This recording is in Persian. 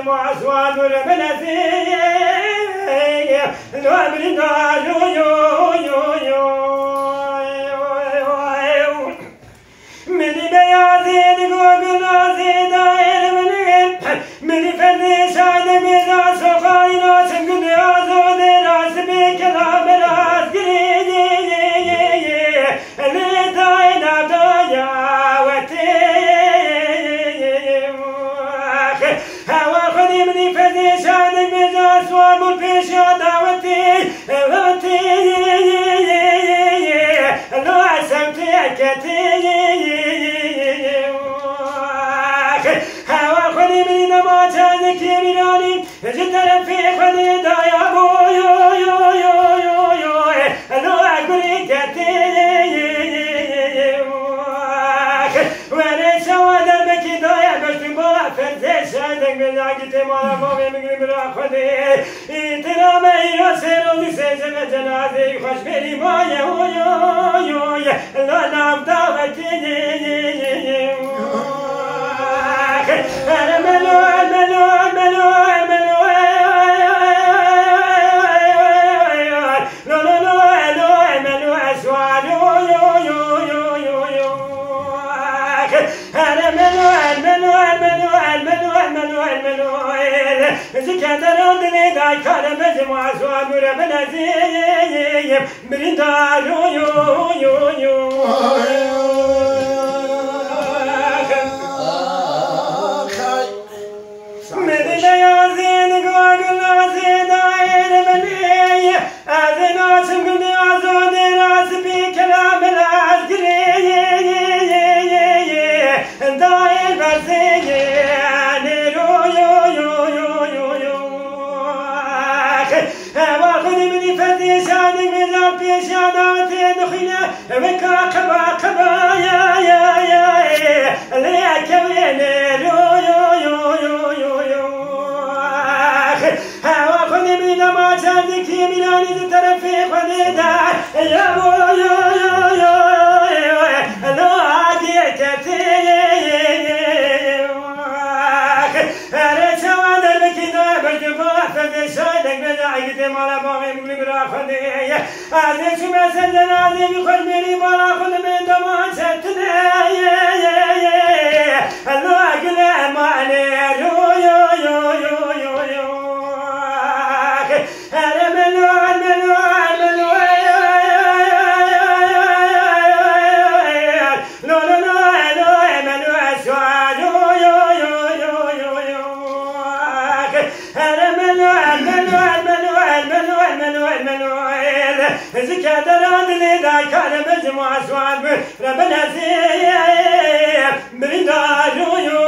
مجموعة أسوان وربنا زين الوابلنا يو يو يو يو مني بيازين قوقنا زين داير مني فني شايد بيزا سخاي ناس قد يازو دي راس بكلام راس قريدي اللي داين عبدايا هوا خدي مني فزي شادك بجا سوال مرفيش يا دعوتي لو عسمتي عكتي هوا خدي مني نما جازك يميناني جدر في خدي دايا بو يو يو يو يو يو لو عقري كتي وانا شوا دربك دايا بشتم بوع فرزي شادك بجاكي تمالا بومي مقرب را خدي اترام ايو سيرو دي سيجن جنازي خوش بيري بايا يو يو يو لا نام داوتي انا ملو ملو ملو ملو زكاترون دني داي كان مجموعة أسوان وربنا زين من دارو يو يو يو من يازين قوقنا زين داير بني أذن عشم قد عزود راس بكلام العسكري داير برزين واخذ مني فتي شادق بزار في شاداتي دخيلة بكا قبا قبا يا ليك وين يو يو يو يو يو يو واخذ مني لما شادق يميناني تترفي خديدا يا يو يو يو لو عادي كتي مالا باقي مقلب راخدي هذه شو مسجد هذه بخش بيري بالا خد من دمان ستنا الله أقل ماني يو يو يو يو يو يو أنا منو منو منو لو لو لو منو أسوان يو يو يو يو يو أنا منو منو زكاترون اللي داي كان مجموعة أسوان ربنا زين من دارو يو